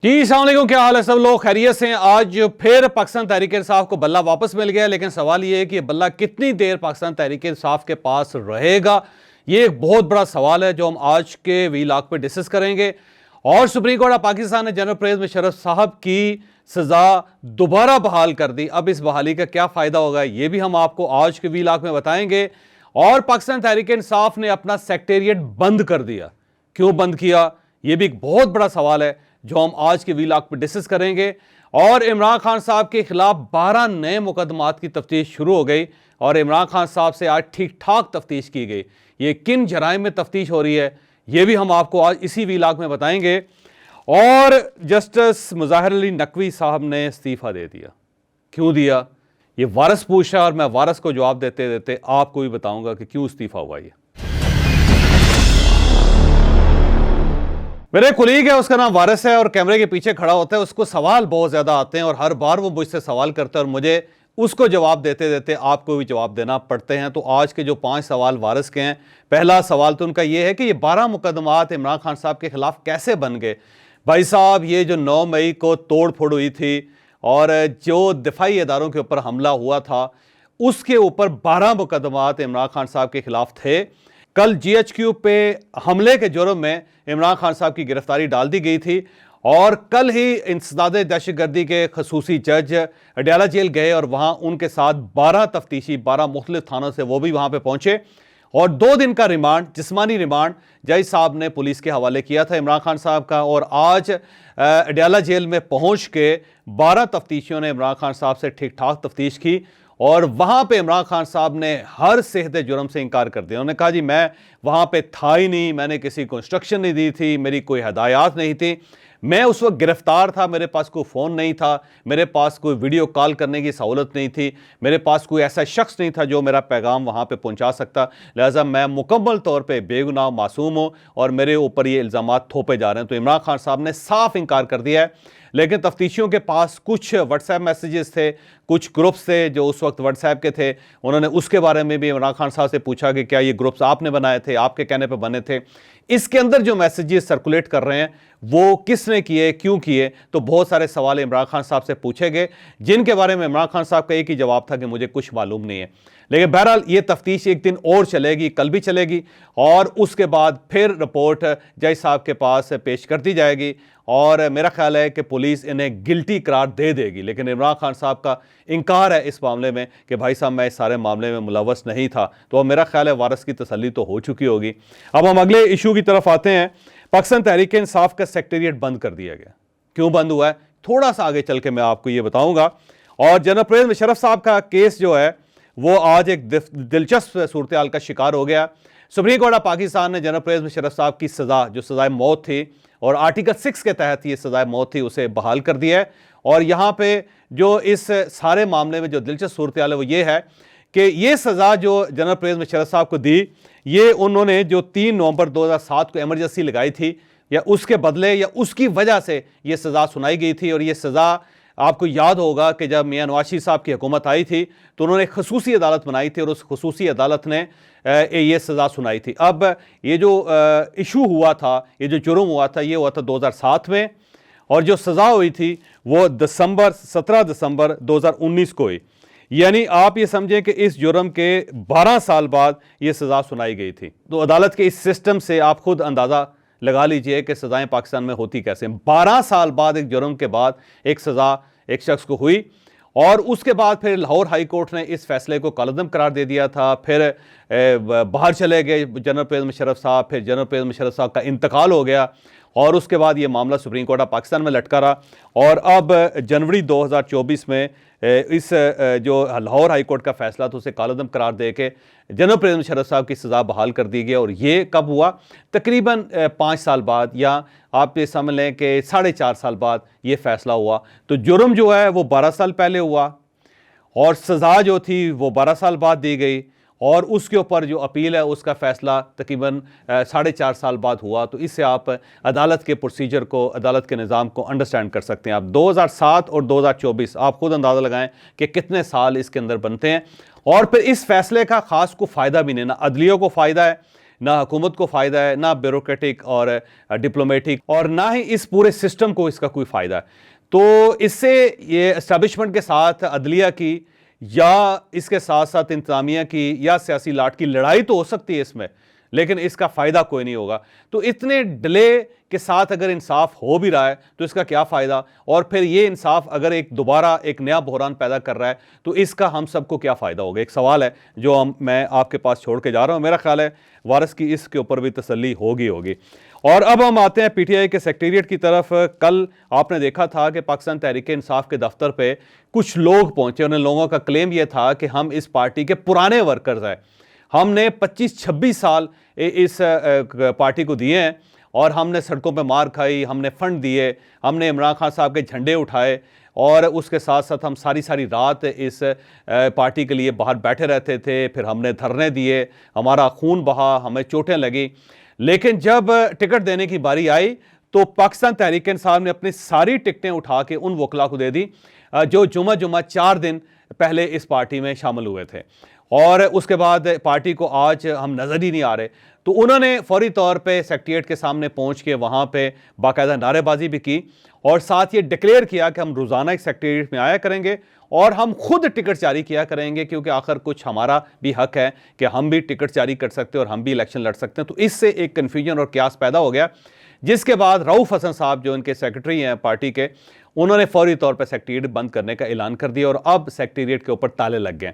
जी अस्सलाम वालेकुम, क्या हाल है सब लोग? खैरियत से हैं? आज फिर पाकिस्तान तहरीक इंसाफ को बल्ला वापस मिल गया, लेकिन सवाल ये है कि बल्ला कितनी देर पाकिस्तान तहरीक इंसाफ के पास रहेगा। ये एक बहुत बड़ा सवाल है जो हम आज के वीलॉग पे डिस्कस करेंगे। और सुप्रीम कोर्ट ऑफ पाकिस्तान ने जनरल परवेज मुशर्रफ साहब की सजा दोबारा बहाल कर दी। अब इस बहाली का क्या फायदा होगा ये भी हम आपको आज के वीलॉग में बताएंगे। और पाकिस्तान तहरीक इंसाफ ने अपना सेक्रेटेरिएट बंद कर दिया, क्यों बंद किया यह भी एक बहुत बड़ा सवाल है जो हम आज के वीलॉग पर डिस्कस करेंगे। और इमरान खान साहब के खिलाफ 12 नए मुकदमात की तफ्तीश शुरू हो गई और इमरान खान साहब से आज ठीक ठाक तफ्तीश की गई। ये किन जराइम में तफ्तीश हो रही है ये भी हम आपको आज इसी वीलॉग में बताएंगे। और जस्टिस मुज़ाहिर अली नकवी साहब ने इस्तीफा दे दिया, क्यों दिया ये वारस पूछा और मैं वारस को जवाब देते देते आपको भी बताऊंगा कि क्यों इस्तीफा हुआ। ये मेरे कुलीग है, उसका नाम वारिस है और कैमरे के पीछे खड़ा होता है। उसको सवाल बहुत ज्यादा आते हैं और हर बार वो मुझसे सवाल करता है और मुझे उसको जवाब देते देते आपको भी जवाब देना पड़ते हैं। तो आज के जो 5 सवाल वारिस के हैं, पहला सवाल तो उनका ये है कि ये 12 मुकदमात इमरान खान साहब के खिलाफ कैसे बन गए। भाई साहब, ये जो 9 मई को तोड़ फोड़ हुई थी और जो दिफाई इदारों के ऊपर हमला हुआ था उसके ऊपर 12 मुकदमात इमरान खान साहब के खिलाफ थे। कल GHQ पे हमले के जुर्म में इमरान खान साहब की गिरफ्तारी डाल दी गई थी और कल ही इंसदाद दहशतगर्दी के खसूसी जज अडयाला जेल गए और वहां उनके साथ 12 तफ्तीशी 12 मुख्तलिफ थानों से वो भी वहां पे पहुंचे और 2 दिन का रिमांड, जिस्मानी रिमांड जज साहब ने पुलिस के हवाले किया था इमरान खान साहब का। और आज अडयाला जेल में पहुंच के 12 तफ्तीशियों ने इमरान खान साहब से ठीक ठाक तफ्तीश की और वहां पे इमरान खान साहब ने हर सेहते जुर्म से इनकार कर दिया। उन्होंने कहा जी मैं वहां पे था ही नहीं, मैंने किसी को इंस्ट्रक्शन नहीं दी थी, मेरी कोई हदायत नहीं थी, मैं उस वक्त गिरफ्तार था, मेरे पास कोई फ़ोन नहीं था, मेरे पास कोई वीडियो कॉल करने की सहूलत नहीं थी, मेरे पास कोई ऐसा शख्स नहीं था जो मेरा पैगाम वहाँ पे पहुँचा सकता, लिहाजा मैं मुकम्मल तौर पे बेगुनाह मासूम हूँ और मेरे ऊपर ये इल्ज़ामात थोपे जा रहे हैं। तो इमरान खान साहब ने साफ इनकार कर दिया है। लेकिन तफ्तीशियों के पास कुछ व्हाट्सएप मैसेजेस थे, कुछ ग्रुप्स थे जो उस वक्त व्हाट्सएप के थे, उन्होंने उसके बारे में भी इमरान खान साहब से पूछा कि क्या ये ग्रुप्स आपने बनाए थे, आपके कहने पे बने थे। इसके अंदर जो मैसेजेस सर्कुलेट कर रहे हैं वो किसने किए, क्यों किए, तो बहुत सारे सवाल इमरान खान साहब से पूछे गए जिनके बारे में इमरान खान साहब का एक ही जवाब था कि मुझे कुछ मालूम नहीं है। लेकिन बहरहाल ये तफ्तीश एक दिन और चलेगी, कल भी चलेगी और उसके बाद फिर रिपोर्ट जज साहब के पास पेश कर दी जाएगी और मेरा ख्याल है कि पुलिस इन्हें गिल्टी करार दे देगी। लेकिन इमरान खान साहब का इनकार है इस मामले में कि भाई साहब मैं इस सारे मामले में मुलव्वस नहीं था। तो अब मेरा ख्याल है वारिस की तसल्ली तो हो चुकी होगी। अब हम अगले इशू की तरफ आते हैं। पाकिस्तान तहरीक इंसाफ का सेक्रेटेरिएट बंद कर दिया गया, क्यों बंद हुआ है थोड़ा सा आगे चल के मैं आपको ये बताऊंगा। और जनरल परवेज मुशर्रफ साहब का केस जो है वो आज एक दिलचस्प सूरत हाल का शिकार हो गया। सुप्रीम कोर्ट ऑफ पाकिस्तान ने जनरल परवेज मुशर्रफ साहब की सजा, जो सजाए मौत थी और आर्टिकल 6 के तहत ये सजाए मौत थी, उसे बहाल कर दिया है। और यहाँ पे जो इस सारे मामले में जो दिलचस्प सूरत हाल है वो ये है कि ये सज़ा जो जनरल परवेज मुशर्रफ साहब को दी, ये उन्होंने जो 3 नवंबर 2007 को एमरजेंसी लगाई थी या उसके बदले या उसकी वजह से ये सज़ा सुनाई गई थी। और ये सज़ा आपको याद होगा कि जब मियां नवाज शरीफ साहब की हुकूमत आई थी तो उन्होंने खसूसी अदालत बनाई थी और उस खसूसी अदालत ने ये सज़ा सुनाई थी। अब ये जो इशू हुआ था, ये जो जुर्म हुआ था, ये हुआ था 2007 में और जो सज़ा हुई थी वो 17 दिसंबर 2019 को हुई। यानी आप ये समझें कि इस जुर्म के 12 साल बाद ये सज़ा सुनाई गई थी। तो अदालत के इस सिस्टम से आप खुद अंदाज़ा लगा लीजिए कि सज़ाएं पाकिस्तान में होती कैसे। 12 साल बाद एक जुर्म के बाद एक सज़ा एक शख्स को हुई और उसके बाद फिर लाहौर हाई कोर्ट ने इस फैसले को कालअदम करार दे दिया था। फिर बाहर चले गए जनरल परवेज मुशर्रफ साहब, फिर जनरल परवेज मुशर्रफ साहब का इंतकाल हो गया और उसके बाद ये मामला सुप्रीम कोर्ट ऑफ पाकिस्तान में लटका रहा। और अब जनवरी 2024 में इस जो लाहौर हाई कोर्ट का फैसला था उसे कालअदम करार दे के जनरल परवेज मुशर्रफ साहब की सज़ा बहाल कर दी गई। और ये कब हुआ? तकरीबन 5 साल बाद, या आप ये समझ लें कि 4.5 साल बाद ये फैसला हुआ। तो जुर्म जो है वो 12 साल पहले हुआ और सज़ा जो थी वो 12 साल बाद दी गई और उसके ऊपर जो अपील है उसका फैसला तकरीबन 4.5 साल बाद हुआ। तो इससे आप अदालत के प्रोसीजर को, अदालत के निज़ाम को अंडरस्टैंड कर सकते हैं। आप 2007 और 2024 आप खुद अंदाज़ा लगाएं कि कितने साल इसके अंदर बनते हैं। और फिर इस फैसले का ख़ास को फ़ायदा भी नहीं, ना अदलियों को फ़ायदा है, ना हुकूमत को फ़ायदा है, ना ब्यूरोक्रेटिक और डिप्लोमेटिक, और ना ही इस पूरे सिस्टम को इसका कोई फ़ायदा है। तो इससे ये एस्टेब्लिशमेंट के साथ अदलिया की या इसके साथ साथ इंतज़ामिया की या सियासी लाट की लड़ाई तो हो सकती है इसमें, लेकिन इसका फ़ायदा कोई नहीं होगा। तो इतने डिले के साथ अगर इंसाफ हो भी रहा है तो इसका क्या फ़ायदा, और फिर ये इंसाफ अगर एक दोबारा एक नया बहरान पैदा कर रहा है तो इसका हम सबको क्या फ़ायदा होगा। एक सवाल है जो मैं आपके पास छोड़ के जा रहा हूँ। मेरा ख्याल है वारिस की इसके ऊपर भी तसल्ली होगी। और अब हम आते हैं पीटीआई के सेक्रेटेरिएट की तरफ। कल आपने देखा था कि पाकिस्तान तहरीक इंसाफ के दफ्तर पे कुछ लोग पहुंचे। उन लोगों का क्लेम यह था कि हम इस पार्टी के पुराने वर्कर्स हैं, हमने 25-26 साल इस पार्टी को दिए हैं और हमने सड़कों पे मार खाई, हमने फंड दिए, हमने इमरान खान साहब के झंडे उठाए और उसके साथ साथ हम सारी सारी रात इस पार्टी के लिए बाहर बैठे रहते थे। फिर हमने धरने दिए, हमारा खून बहा, हमें चोटें लगी। लेकिन जब टिकट देने की बारी आई तो पाकिस्तान तहरीक इंसाफ ने अपनी सारी टिकटें उठा के उन वकला को दे दी जो जुमा 4 दिन पहले इस पार्टी में शामिल हुए थे, और उसके बाद पार्टी को आज हम नज़र ही नहीं आ रहे। तो उन्होंने फौरी तौर पे सेक्रेटेरिएट के सामने पहुंच के वहाँ पे बाकायदा नारेबाजी भी की और साथ ये डिक्लेयर किया कि हम रोज़ाना एक सेक्रेटेरिएट में आया करेंगे और हम खुद टिकट जारी किया करेंगे, क्योंकि आखिर कुछ हमारा भी हक है कि हम भी टिकट जारी कर सकते हैं और हम भी इलेक्शन लड़ सकते हैं। तो इससे एक कन्फ्यूजन और क्यास पैदा हो गया, जिसके बाद रऊफ हसन साहब जो इनके सेक्रेटरी हैं पार्टी के, उन्होंने फौरी तौर पर सेक्रेटेरिएट बंद करने का ऐलान कर दिया और अब सेक्रेटेरिएट के ऊपर ताले लग गए।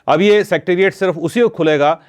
अब ये सेक्रेटेरिएट सिर्फ उसी को खुलेगा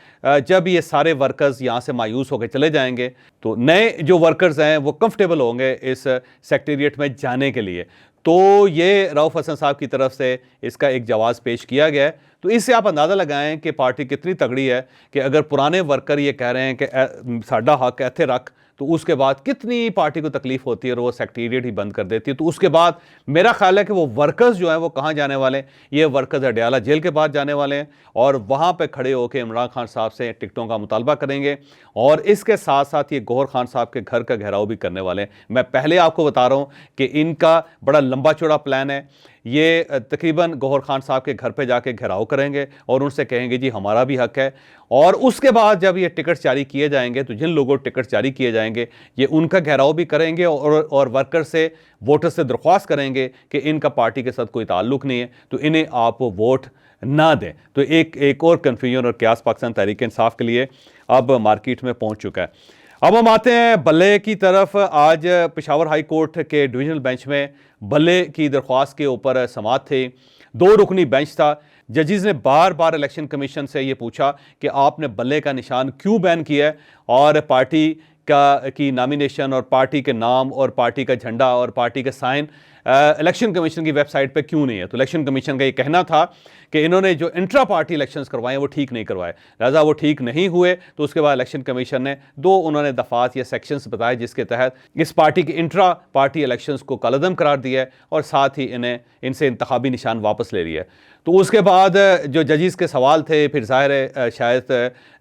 जब ये सारे वर्कर्स यहाँ से मायूस होकर चले जाएंगे, तो नए जो वर्कर्स हैं वो कंफर्टेबल होंगे इस सेक्रेटेरिएट में जाने के लिए। तो ये रऊफ हसन साहब की तरफ से इसका एक जवाब पेश किया गया है। तो इससे आप अंदाज़ा लगाएं कि पार्टी कितनी तगड़ी है कि अगर पुराने वर्कर ये कह रहे हैं कि साडा हक इत्थे रख, तो उसके बाद कितनी पार्टी को तकलीफ होती है और वो सेक्रेटेरिएट ही बंद कर देती है। तो उसके बाद मेरा ख्याल है कि वो वर्कर्स जो हैं वो कहाँ जाने वाले हैं, ये वर्कर्स अडयाला जेल के बाद जाने वाले हैं और वहाँ पे खड़े होकर इमरान खान साहब से टिकटों का मुतालबा करेंगे और इसके साथ साथ ये गौहर खान साहब के घर का घेराव भी करने वाले हैं। मैं पहले आपको बता रहा हूँ कि इनका बड़ा लंबा चौड़ा प्लान है। ये तकरीबन गौहर खान साहब के घर पे जाके घेराव करेंगे और उनसे कहेंगे जी हमारा भी हक है, और उसके बाद जब ये टिकट जारी किए जाएंगे तो जिन लोगों को टिकट जारी किए जाएंगे ये उनका घेराव भी करेंगे और वर्कर से, वोटर से दरख्वास्त करेंगे कि इनका पार्टी के साथ कोई ताल्लुक नहीं है, तो इन्हें आप वोट ना दें। तो एक और कन्फ्यूजन और क्यास पाकिस्तान तहरीक इंसाफ के लिए अब मार्केट में पहुंच चुका है। अब हम आते हैं बल्ले की तरफ। आज पेशावर हाई कोर्ट के डिवीजनल बेंच में बल्ले की दरख्वास्त के ऊपर समाअत थी। 2 रुकनी बेंच था। जजेस ने बार बार इलेक्शन कमीशन से ये पूछा कि आपने बल्ले का निशान क्यों बैन किया है और पार्टी की नॉमिनेशन और पार्टी के नाम और पार्टी का झंडा और पार्टी के साइन इलेक्शन कमीशन की वेबसाइट पे क्यों नहीं है। तो इलेक्शन कमीशन का ये कहना था कि इन्होंने जो इंट्रा पार्टी इलेक्शंस करवाए वो ठीक नहीं करवाए, लिहाजा वो ठीक नहीं हुए। तो उसके बाद इलेक्शन कमीशन ने 2 उन्होंने दफ़ात या सेक्शंस बताए जिसके तहत इस पार्टी के इंट्रा पार्टी इलेक्शंस को कलअदम करार दिया है और साथ ही इनसे इंतखाबी निशान वापस ले लिया है। तो उसके बाद जो जजेस के सवाल थे, फिर ज़ाहिर है शायद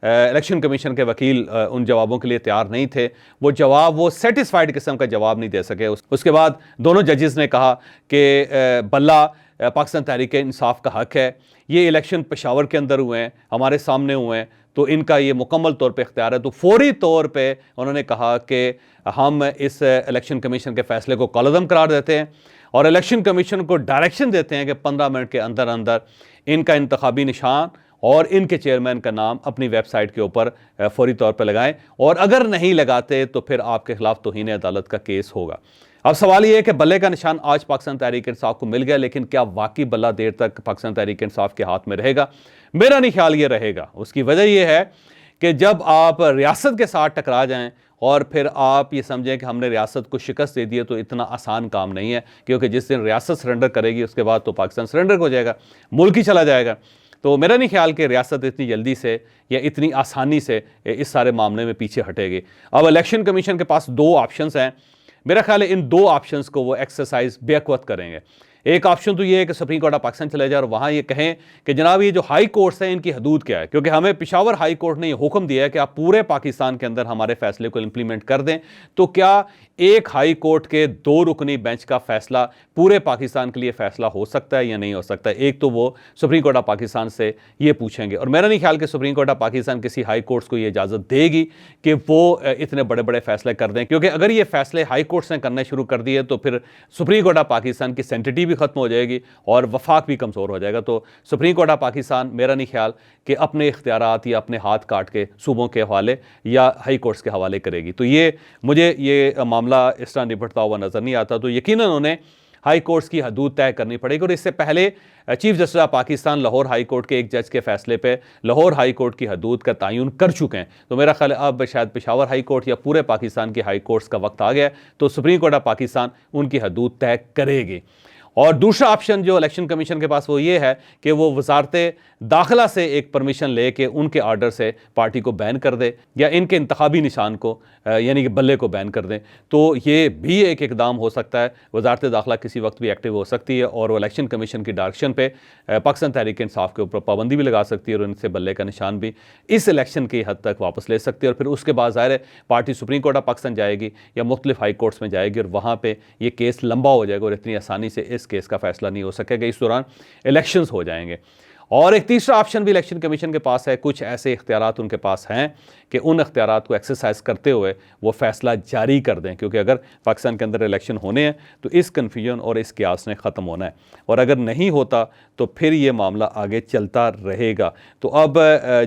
इलेक्शन कमीशन के वकील उन जवाबों के लिए तैयार नहीं थे, वो सेटिस्फाइड किस्म का जवाब नहीं दे सके। उसके बाद दोनों जजेस ने कहा कि बल्ला पाकिस्तान तहरीक इंसाफ का हक है, ये इलेक्शन पेशावर के अंदर हुए हैं, हमारे सामने हुए हैं, तो इनका ये मुकम्मल तौर पे इख्तियार है। तो फौरी तौर पे उन्होंने कहा कि हम इस इलेक्शन कमीशन के फैसले को कलअदम करार देते हैं और इलेक्शन कमीशन को डायरेक्शन देते हैं कि 15 मिनट के अंदर अंदर इनका इंतखाबी निशान और इनके चेयरमैन का नाम अपनी वेबसाइट के ऊपर फौरी तौर पर लगाएं, और अगर नहीं लगाते तो फिर आपके खिलाफ तौहीन अदालत का केस होगा। अब सवाल ये है कि बल्ले का निशान आज पाकिस्तान तहरीक इंसाफ को मिल गया, लेकिन क्या वाकई बल्ला देर तक पाकिस्तान तहरीक इंसाफ के हाथ में रहेगा? मेरा नहीं ख्याल ये रहेगा। उसकी वजह यह है कि जब आप रियासत के साथ टकरा जाएं और फिर आप ये समझें कि हमने रियासत को शिकस्त दे दी है, तो इतना आसान काम नहीं है, क्योंकि जिस दिन रियासत सरेंडर करेगी उसके बाद तो पाकिस्तान सरेंडर हो जाएगा, मुल्क ही चला जाएगा। तो मेरा नहीं ख्याल कि रियासत इतनी जल्दी से या इतनी आसानी से इस सारे मामले में पीछे हटेगी। अब इलेक्शन कमीशन के पास 2 ऑप्शंस हैं। मेरा ख्याल है इन 2 ऑप्शंस को वो एक्सरसाइज बेवक्त करेंगे। एक ऑप्शन तो ये है कि सुप्रीम कोर्ट ऑफ पाकिस्तान चले जाए और वहां ये कहें कि जनाब ये जो हाई कोर्ट्स हैं इनकी हदूद क्या है, क्योंकि हमें पेशावर हाई कोर्ट ने ये हुक्म दिया है कि आप पूरे पाकिस्तान के अंदर हमारे फैसले को इंप्लीमेंट कर दें। तो क्या एक हाई कोर्ट के 2 रुकनी बेंच का फैसला पूरे पाकिस्तान के लिए फैसला हो सकता है या नहीं हो सकता है? एक तो वो सुप्रीम कोर्ट ऑफ पाकिस्तान से ये पूछेंगे, और मेरा नहीं ख्याल कि सुप्रीम कोर्ट ऑफ पाकिस्तान किसी हाई कोर्ट्स को ये इजाजत देगी कि वो इतने बड़े बड़े फैसले कर दें, क्योंकि अगर ये फैसले हाई कोर्ट्स ने करने शुरू कर दिए तो फिर सुप्रीम कोर्ट ऑफ पाकिस्तान की सेंटिटी भी खत्म हो जाएगी और वफाक भी कमजोर हो जाएगा। तो सुप्रीम कोर्ट ऑफ पाकिस्तान मेरा नहीं ख्याल कि अपने इख्तियारात या अपने हाथ काट के सूबों के हवाले या हाई कोर्ट्स के हवाले करेगी। तो ये मुझे ये मामला इस तरह निपटता हुआ नजर नहीं आता। तो यकीनन उन्हें हाई कोर्ट्स की हदूद तय करनी पड़ेगी, और इससे पहले chief justice of Pakistan Lahore high court के एक जज के फैसले पे लाहौर हाई कोर्ट की हदूद का तयन कर चुके हैं। तो मेरा ख्याल अब शायद पेशावर हाई कोर्ट या पूरे पाकिस्तान के हाई कोर्ट्स का वक्त आ गया, तो सुप्रीम कोर्ट ऑफ पाकिस्तान उनकी हदूद तय करेगी। और दूसरा ऑप्शन जो इलेक्शन कमीशन के पास वो ये है कि वो वजारत दाखिला से एक परमिशन ले के उनके आर्डर से पार्टी को बैन कर दे या इनके इंतखाबी निशान को यानी कि बल्ले को बैन कर दें। तो ये भी एक इकदाम हो सकता है। वजारत दाखिला किसी वक्त भी एक्टिव हो सकती है और वो इलेक्शन कमीशन की डायरेक्शन पे पाकिस्तान तहरीक इंसाफ के ऊपर पाबंदी भी लगा सकती है और उनसे बल्ले का निशान भी इस इलेक्शन की हद तक वापस ले सकती है। और फिर उसके बाद ज़ाहिर है party supreme court of Pakistan जाएगी या मुख्तलिफ हाई कोर्ट्स में जाएगी और वहाँ पर ये केस लंबा हो जाएगा और इतनी आसानी से इस केस का फैसला नहीं हो सकेगा। इस दौरान इलेक्शंस हो जाएंगे। और एक तीसरा ऑप्शन भी इलेक्शन कमीशन के पास है, कुछ ऐसे इख्तियारात उनके पास हैं कि उन इख्तियारात को एक्सरसाइज करते हुए वो फैसला जारी कर दें, क्योंकि अगर पाकिस्तान के अंदर इलेक्शन होने हैं तो इस कन्फ्यूजन और इस कियास ने ख़त्म होना है, और अगर नहीं होता तो फिर ये मामला आगे चलता रहेगा। तो अब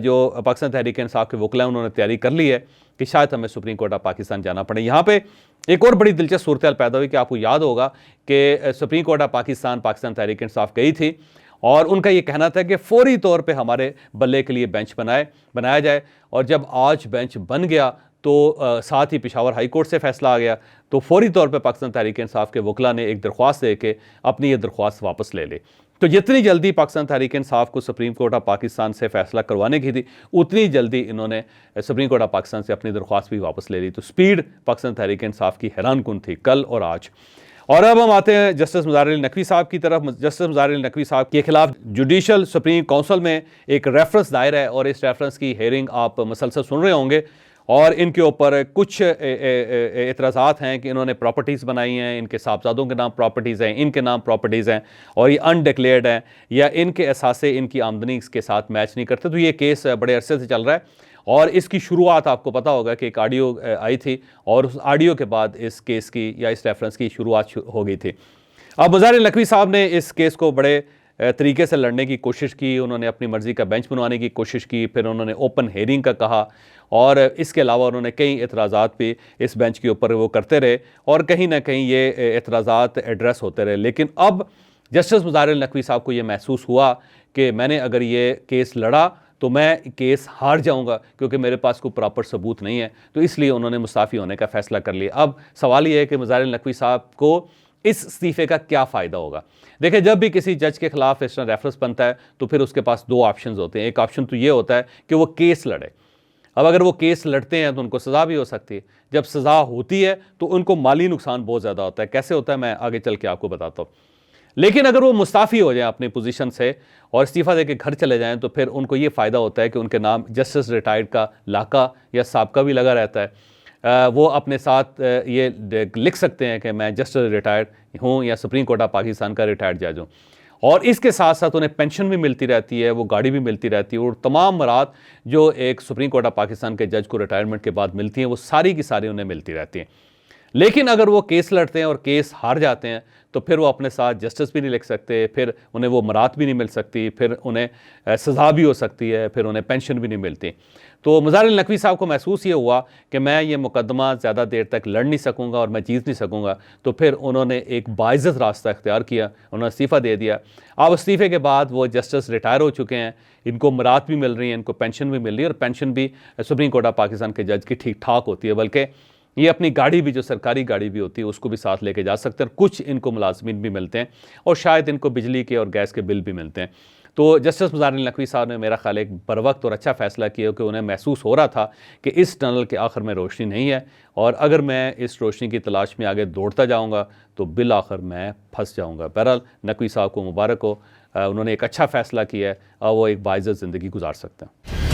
जो पाकिस्तान तहरीक इंसाफ के वकील हैं उन्होंने तैयारी कर ली है कि शायद हमें सुप्रीम कोर्ट ऑफ पाकिस्तान जाना पड़े। यहाँ पे एक और बड़ी दिलचस्प सूरत पैदा हुई कि आपको याद होगा कि supreme court of Pakistan Tehreek Insaf गई थी और उनका ये कहना था कि फौरी तौर पे हमारे बल्ले के लिए बेंच बनाया जाए, और जब आज बेंच बन गया तो साथ ही पेशावर हाई कोर्ट से फैसला आ गया, तो फौरी तौर पे पाकिस्तान तहरीक इंसाफ के वकला ने एक दरख्वास्त दे के अपनी ये दरख्वास्त वापस ले ली। तो जितनी जल्दी पाकिस्तान तहरीक इंसाफ को सुप्रीम कोर्ट ऑफ पाकिस्तान से फैसला करवाने की थी, उतनी जल्दी इन्होंने सुप्रीम कोर्ट ऑफ पाकिस्तान से अपनी दरख्वास्त भी वापस ले ली। तो स्पीड पाकिस्तान तहरीक इंसाफ की हैरानकुन थी कल और आज। और अब हम आते हैं जस्टिस मुज़ाहिर अली नकवी साहब की तरफ। जस्टिस मुज़ाहिर अली नकवी साहब के खिलाफ जुडिशल सुप्रीम काउंसिल में एक रेफरेंस दायर है और इस रेफरेंस की हेयरिंग आप मसलसल सुन रहे होंगे, और इनके ऊपर कुछ एतराज़ात हैं कि इन्होंने प्रॉपर्टीज़ बनाई हैं, इनके साहबजादों के नाम प्रॉपर्टीज़ हैं, इनके नाम प्रॉपर्टीज़ हैं और ये अनडिक्लेयर्ड हैं या इनके असासे इनकी आमदनी के साथ मैच नहीं करते। तो ये केस बड़े अरसे से चल रहा है और इसकी शुरुआत आपको पता होगा कि एक ऑडियो आई थी और उस ऑडियो के बाद इस केस की या इस रेफरेंस की शुरुआत हो गई थी। अब मुज़ाहिर अली नकवी साहब ने इस केस को बड़े तरीके से लड़ने की कोशिश की, उन्होंने अपनी मर्ज़ी का बेंच बनवाने की कोशिश की, फिर उन्होंने ओपन हेयरिंग का कहा और इसके अलावा उन्होंने कई एतराज़ात भी इस बेंच के ऊपर वो करते रहे और कहीं ना कहीं ये एतराज़ात एड्रेस होते रहे। लेकिन अब जस्टिस मुज़ाहिर अली नकवी साहब को ये महसूस हुआ कि मैंने अगर ये केस लड़ा तो मैं केस हार जाऊंगा क्योंकि मेरे पास कोई प्रॉपर सबूत नहीं है, तो इसलिए उन्होंने मुस्ताफ़ी होने का फ़ैसला कर लिया। अब सवाल ये है कि मुज़ाहिर अली नकवी साहब को इस इस्तीफ़े का क्या फ़ायदा होगा। देखिए, जब भी किसी जज के खिलाफ इस तरह रेफरेंस बनता है तो फिर उसके पास दो ऑप्शंस होते हैं। एक ऑप्शन तो ये होता है कि वो केस लड़े। अब अगर वो केस लड़ते हैं तो उनको सज़ा भी हो सकती है। जब सज़ा होती है तो उनको माली नुकसान बहुत ज़्यादा होता है। कैसे होता है मैं आगे चल के आपको बताता हूँ। लेकिन अगर वो मुस्ताफ़ी हो जाए अपनी पोजीशन से और इस्तीफ़ा देके घर चले जाएं तो फिर उनको ये फ़ायदा होता है कि उनके नाम जस्टिस रिटायर्ड का लाका या साबका भी लगा रहता है। वो अपने साथ ये लिख सकते हैं कि मैं जस्टिस रिटायर्ड हूँ या सुप्रीम कोर्ट ऑफ पाकिस्तान का रिटायर्ड जज हूँ, और इसके साथ साथ उन्हें पेंशन भी मिलती रहती है, वो गाड़ी भी मिलती रहती है और तमाम मराद जो एक सुप्रीम कोर्ट ऑफ पाकिस्तान के जज को रिटायरमेंट के बाद मिलती हैं वो सारी की सारी उन्हें मिलती रहती हैं। लेकिन अगर वो केस लड़ते हैं और केस हार जाते हैं तो फिर वो अपने साथ जस्टिस भी नहीं लिख सकते, फिर उन्हें वो मरात भी नहीं मिल सकती, फिर उन्हें सज़ा भी हो सकती है, फिर उन्हें पेंशन भी नहीं मिलती। तो मुज़ाहिर अली नकवी साहब को महसूस ये हुआ कि मैं ये मुकदमा ज़्यादा देर तक लड़ नहीं सकूँगा और मैं जीत नहीं सकूँगा, तो फिर उन्होंने एक बाइज़्ज़त रास्ता इख्तियार किया, उन्होंने इस्तीफ़ा दे दिया। अब इस्तीफ़े के बाद वो जस्टिस रिटायर हो चुके हैं, इनको मरात भी मिल रही हैं, इनको पेंशन भी मिल रही है और पेंशन भी सुप्रीम कोर्ट ऑफ पाकिस्तान के जज की ठीक ठाक होती है, बल्कि ये अपनी गाड़ी भी जो सरकारी गाड़ी भी होती है उसको भी साथ लेके जा सकते हैं। कुछ इनको मुलाजमीन भी मिलते हैं और शायद इनको बिजली के और गैस के बिल भी मिलते हैं। तो जस्टिस मुज़ाहिर नकवी साहब ने मेरा ख्याल एक बर वक्त और अच्छा फ़ैसला किया कि उन्हें महसूस हो रहा था कि इस टनल के आखिर में रोशनी नहीं है, और अगर मैं इस रोशनी की तलाश में आगे दौड़ता जाऊँगा तो बिल आखिर मैं फंस जाऊँगा। बहरहाल नकवी साहब को मुबारक हो, उन्होंने एक अच्छा फ़ैसला किया है और वो एक बाइज़्ज़त ज़िंदगी गुजार सकते हैं।